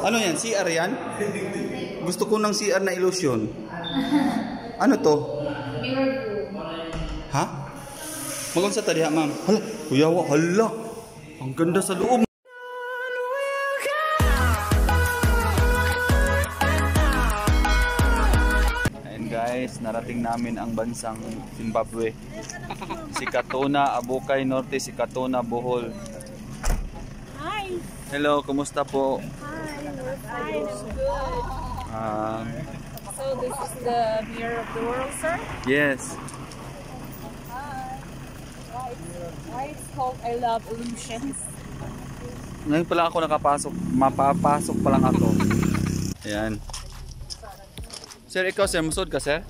Ano yan? CR yan? Gusto ko ng CR na illusion. Ano to? Ha? Magunsa ta diha, ma'am? Hala, kuyawa, hala. Ang ganda sa loob. Ayan guys, narating namin ang bansang Zimbabwe. Si Katuna, Abukay Norte, si Katuna, Bohol. Hi. Hello, kumusta po? Hi, we're fine. Good. So this is the mirror of the world, sir? Yes. Why it's called I Love Illusions? Ngayon pa lang ako nakapasok. Mapapasok pa lang ako. Ayan. Sir, ikaw sir, musod ka sir?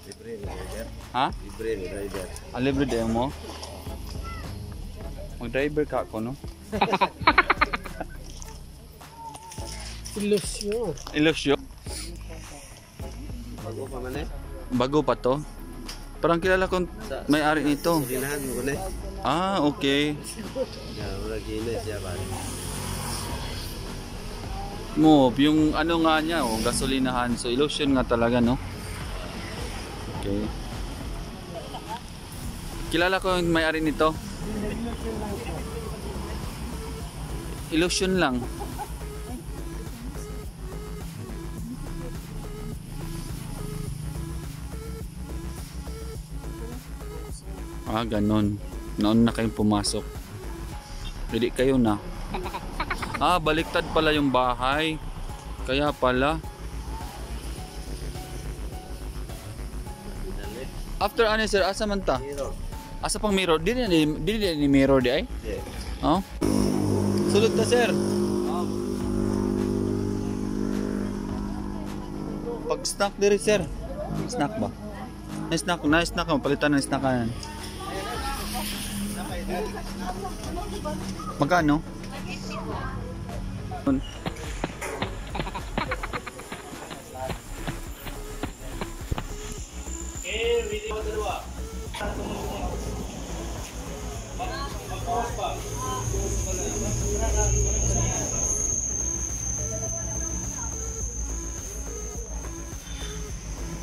Libre driver. Ha? Libre driver. Libre din mo? Mag-driver ka ako, no? Ilusyon. Ilusyon? Bago pa man eh. Bago pa to? Parang kilala kong may-ari nito. Ginahan mo na eh. Ah, okay. Yan, wala gina siya ba? Move, yung ano nga niya, oh, gasolinahan. So, illusion nga talaga, no? Okay. Kilala ko yung may-ari nito. Illusion lang. Ah, ganun. Noon na kayong pumasok. Hindi kayo na. Ah, baliktad pala yung bahay. Kaya pala. After ano sir, asa man ta? Asa pang mirror? Dili ni mirror di ay? Oh. Sulod ta sir. Pag snack diri sir. Snack ba? Nice snack, palitan ng snack kan. Magkano?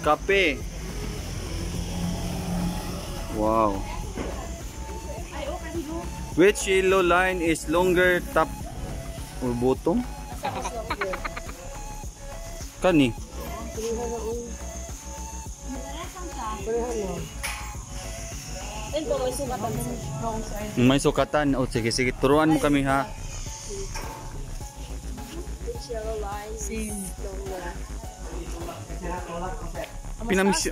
Kape. Wow. Which yellow line is longer, top or bottom? Kani? May sukatan. O sige, turuan mo kami ha. Pinamisyo.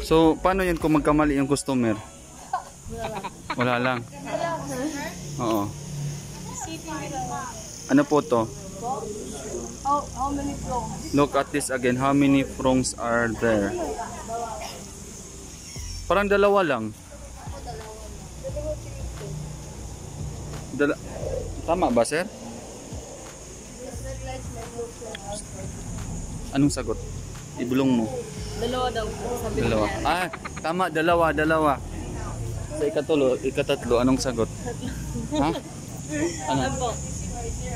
So, paano yan kung magkamali yung customer? Wala lang. Oo. Ano po to? How many prongs? Look at this again. How many prongs are there? Parang dalawa lang. Tama ba, sir? Anong sagot? Ibulong mo. Dalawa daw. Sabi Dalawa. Ah, tama. Dalawa. Sa ikatatlo, anong sagot? Ha? Ano?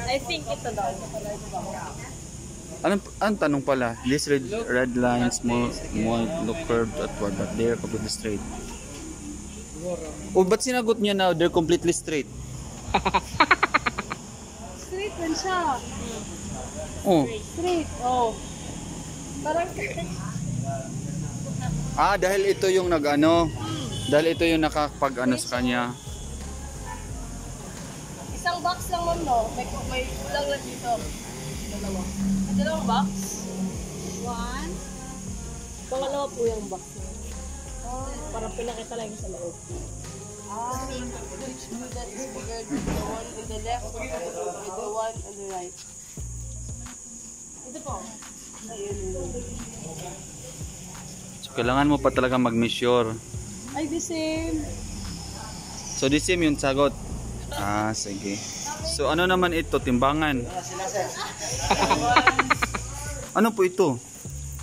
I think ito daw. Anong tanong pala? This red lines more look curved upward but they're completely straight. Oh, ba't sinagot niya na they're completely straight? Straight man siya. Oh. Straight. Oh. Parang Ah, dahil ito yung nag-ano. Dahil ito yung nakapag-ano sa kanya. isang box lang man no. May kulang lang dito. Dalawa. Dalawang box. One. Pangalawa po yung box na. Para pinakita lang yung sa loob. Which blue that is bigger than the one in the left or the one on the right? Ito po. So, kailangan mo pa talaga mag-measure. Ay, the same. So, the same yung sagot. Ah, sige. So, ano naman ito? Timbangan. Ano po ito?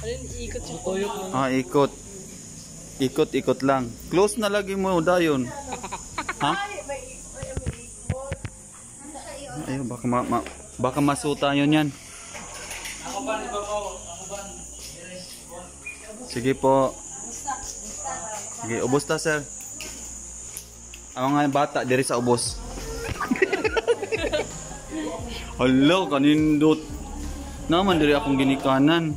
Alin, ikot yung toyo. Ah, ikot. Ikot lang. Close na lagi mo, dayon. Ha? Ay, may Ayun, baka masuta yun yan. Sige po. Sige, ubos ta, sir. Ang mga bata, diri sa ubos. Hello, kanindot. Naman, diri akong ginikanan.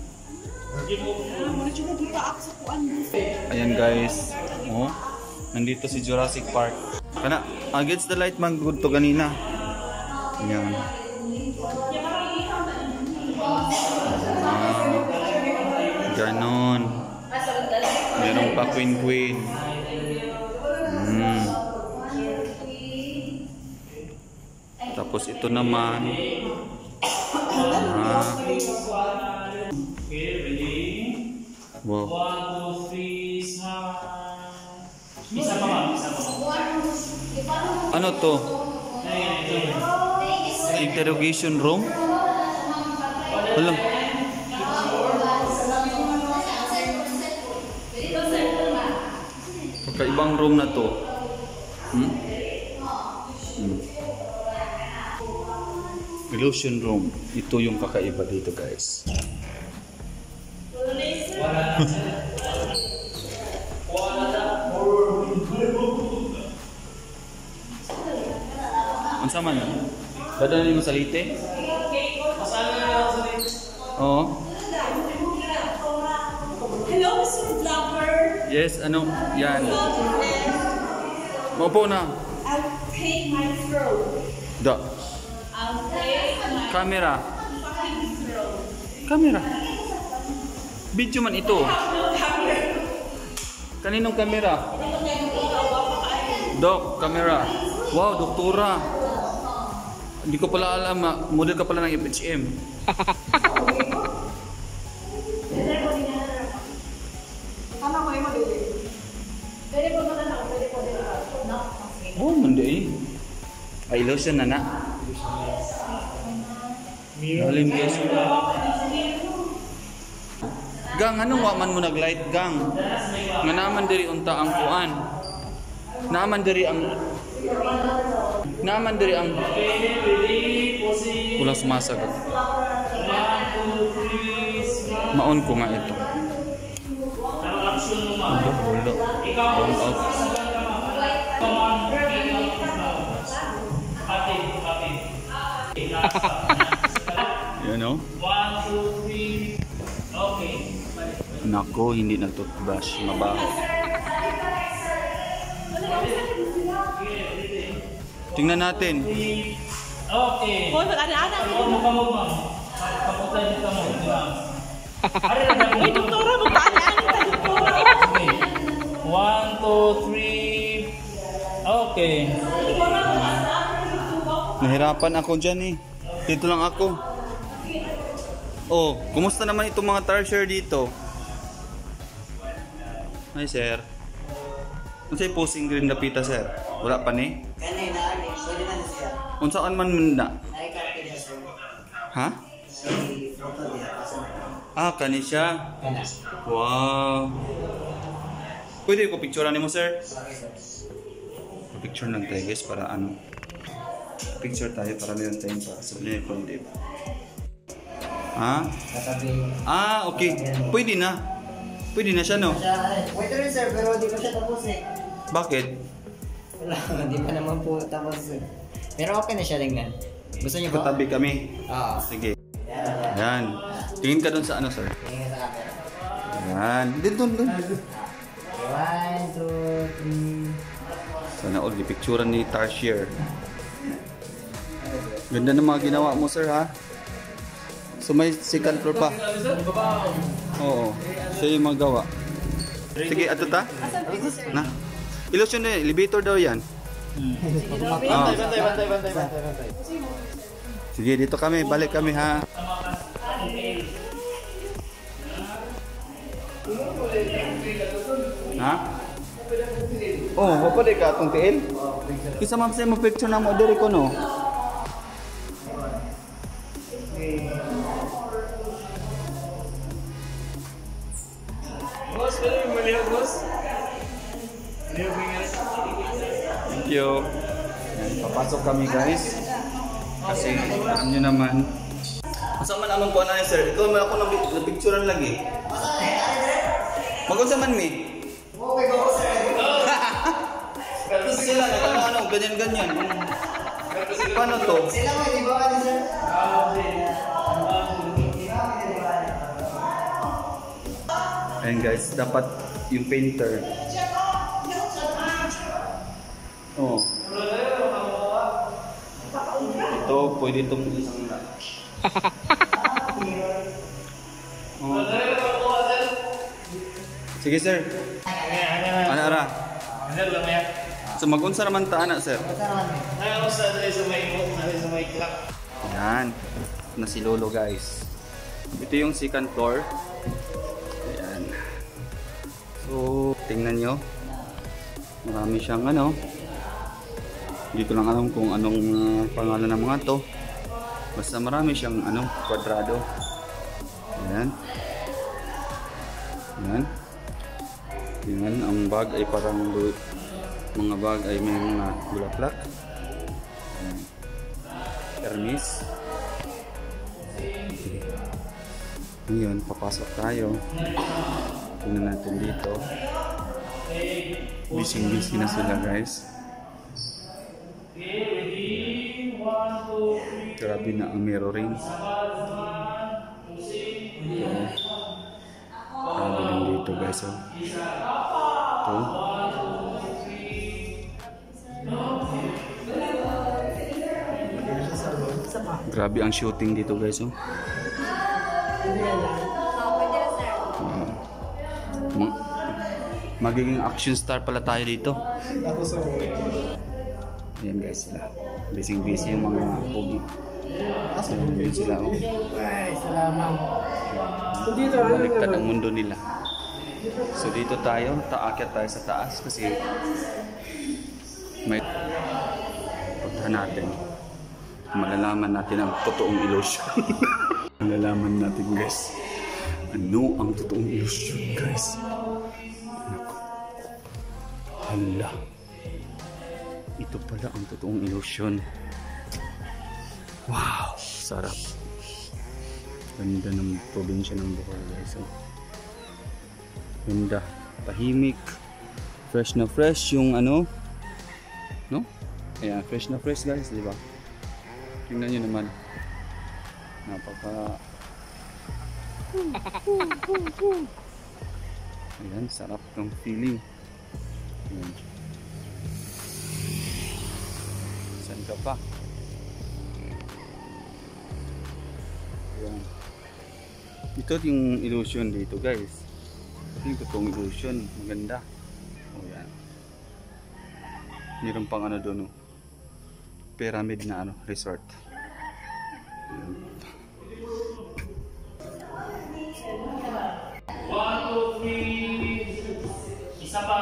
Ayan guys. Oh, nandito si Jurassic Park. Kana, against the light man good to ganina. Ayan. Ganon. Meron pa queen. Tapos ito naman. Wow. 1, 2, 3, smile. Isa pa ma'am. Ano to? Interrogation room? Wala. Kakaibang room na to. Illusion room. Ito yung kakaiba dito, guys. Unsa man? Dadalhin mo sa lite? Oo. Hello, Mr. Vlogger. Yes, ano? Yan. Maupo na. I'll take my throat. Da. I'll take my Camera. fucking throat. Camera. Video man ito. Kaninong kamera? Dok, kamera. Wow, doktora. Hindi ko pala alam, model ka pala ng FHM. Oh, mandi. Ay, lotion na na. Lalim guys. Gang, anong waman mo nag-light, gang? Nga naman diri unta ang kuan. Naman diri ang Walang sumasagot. Maon ko nga ito. Wala. Wrong out. You know? 1, 2, 3. Okay. Nako, hindi na toothbrush. Mabaho. Tingnan natin. Okay. Hoy, mag-ana-ana. Huwag mo ka mo, ma'am. Kaputay dito mo. Uy, doktora, mag-ana-ana ka, doktora. Okay. 1, 2, 3. Okay. Nahirapan ako dyan eh. Dito lang ako. Oh, kumusta naman itong mga tertiary dito? Hi, sir. Ano sa'yo posing green na pita, sir? Wala pa ni? Kanina, pwede na na siya. Kung saan man muna? Naikapin niya sir. Ha? Si photo niya. Ah, kani siya. Kana. Wow. Pwede ko picturean mo, sir? Okay sir. Picture lang tayo, guys, para ano. Picture tayo para meron tayong para sabihin ko, hindi ba? Ha? Katabi. Ah, okay. Pwede na. Pwede na siya, no? Wait rin sir, pero di pa siya tapos eh. Bakit? Wala, di pa naman po tapos eh. Pero okay na siya tingnan. Gusto niyo ba? Katabi kami. Oo. Sige. Yan. Ayan. Tingin ka dun sa ano, sir? Tingnan sa camera. Ayan. Dun. 1, 2, 3. Sana all, picturean ni Tarshier. Ganda ng mga ginawa mo, sir, ha? So may second floor pa. Oo. Siya yung magawa. Sige, ato ta? Na. Illusion na yun. Elevator daw yan. Ah. Bantay. Sige, dito kami. Balik kami, ha? Ha? Oh, wapade ka atong tiil? Kisa ma'am sa'yo mo picture na mo diri ko, no? Boss, pwede mo maliw, boss? Maliw, Thank you. Yan, papasok kami, guys. Kasi alam nyo naman. Asa man amang kuha na ni sir? Ikaw man ako napicturean lagi. Mag-unsa man mi? Okay, go sir. Sila ano, ganyan-ganyan. Paano to? Sila mo, di ba ka ni sir? Ayan guys, dapat yung painter. Oh. Ito, pwede itong isang na. Oh. Sige sir. Ano ara? So mag-unsa naman ta ana sir? Ayan. Na si Lolo guys. Ito yung second floor. Ayan. So, tingnan nyo. Marami siyang ano. Hindi ko lang alam kung anong pangalan ng mga to. Basta marami siyang ano, kwadrado. Ayan. Ayan. Ayan. Ang bag ay parang mga bag ay may mga bulaklak. Ayan. Hermes. Ngayon, papasok tayo. Tingnan natin dito. Busy na sila guys. Grabe na ang mirroring. Ito. Grabe lang dito guys. Oh. Ito. Grabe ang shooting dito guys. Oh. Magiging action star pala tayo dito. Ayan guys sila. Busy yung mga pogi. Ayan sila. Oh. Salamat. Baliktad ang mundo nila. So dito tayo, aakyat tayo sa taas kasi may punta natin. Malalaman natin ang totoong illusion. Malalaman natin guys. Ano ang totoong illusion guys? Naku. Hala. Ito pala ang totoong illusion. Wow! Sarap. Ganda ng probinsya ng Bohol guys. Oh. Ganda. Tahimik. Fresh na fresh yung ano. No? Ayan, fresh na fresh guys, di ba? Tingnan nyo naman. Napaka... Ayan, sarap ng feeling. Ayan. Saan ka pa? Ayan. Ito yung illusion dito guys. Ito yung totoong illusion. Maganda. O yan. Meron pang ano doon. Pyramid na ano, resort. Ayan. 1, 2, 3. Isa pa.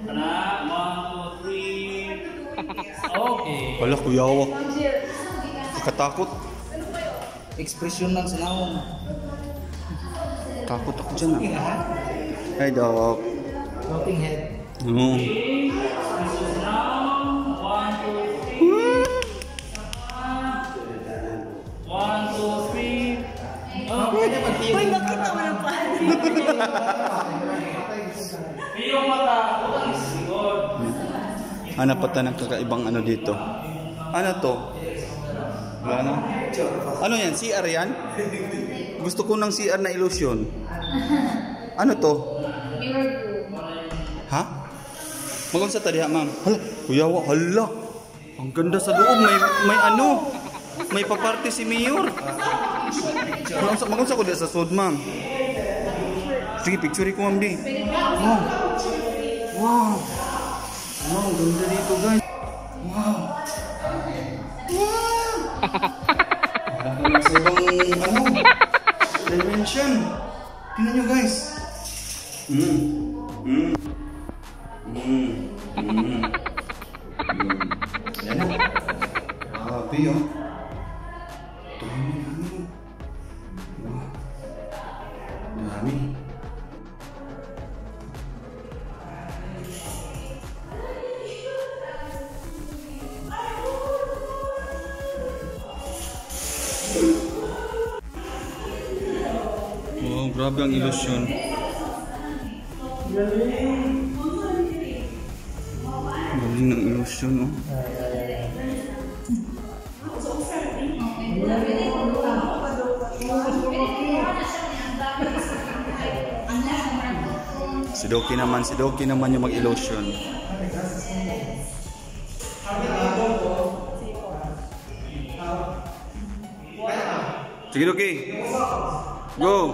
Anak, 1, 2, 3. Okay. Wala, kuyawak. Katakot. Expression lang sa naong. Takot ako dyan ah. Hi dog. Floating head. No. Uy, bakit naman ang pahali? Iyong mata, butang isigod. Hanap pa tayo ng kakaibang ano dito. Ano to? Wala na? Ano yan? CR yan? Gusto ko ng CR na illusion. Ano to? Ha? Magunsa ta diha, ma'am? Hala, kuyawa, hala. Ang ganda sa loob. May ano? May paparty si Mayor. Magunsa ko diha sa sud, ma'am. Sige, picture ko, ma'am di. Wow. Wow. Wow, ganda dito, guys. Wow. Wow. Wala ka sa ibang, ano, dimension. Tingnan nyo, guys. Yan na. Grabe, oh. Dami. Wow. Dami. Grabe ang ilusyon. Galing ng ilusyon, oh. Si Doki naman yung mag-illusion. Sige Doki. Go.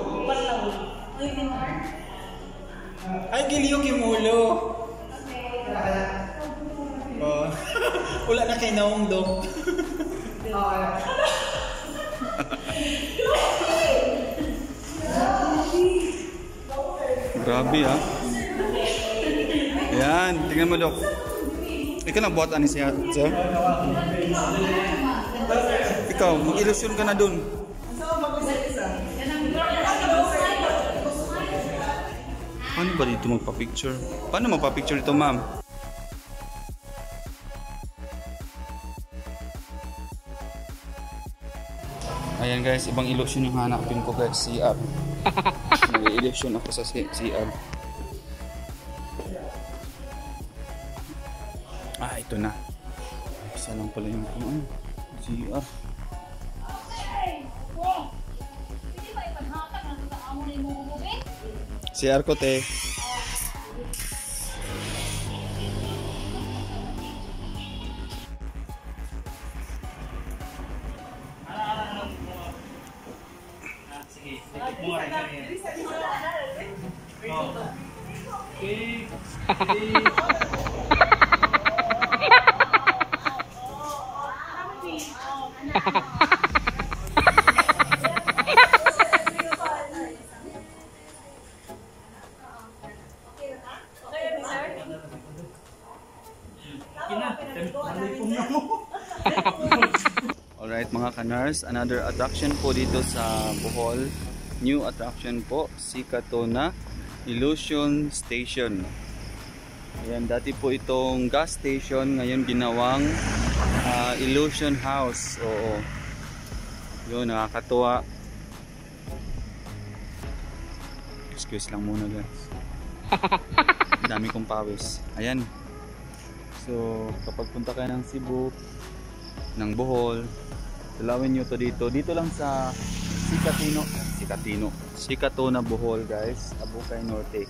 Ay, giliw kimulo. Oh. Wala na kay naong do. Grabe ha. Yan, tingnan mo Dok. Ikaw na buhat ani siya, sir? Ikaw, mag-illusion ka na dun. Paano ba dito magpa-picture? Paano magpa-picture ito, ma'am? Ayan guys, ibang illusion yung hanapin ko guys, CR. Nag-illusion ako sa CR. Ah, ito na. Isa lang pala yung CR. CR ko te. Alright mga kanars, another attraction po dito sa Bohol. New attraction po, Sikatona Illusion Station. Ayan, dati po itong gas station, ngayon ginawang illusion house. Oo. Yun, nakakatuwa. Excuse lang muna guys. Dami kong pawis. Ayan. So, kapag punta kayo ng Cebu, ng Bohol, dalawin nyo to dito. Dito lang sa Sikatona Bohol guys, Abukay Norte.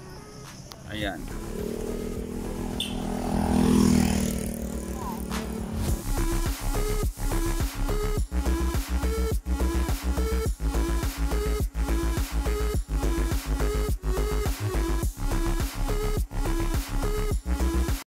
Ayan.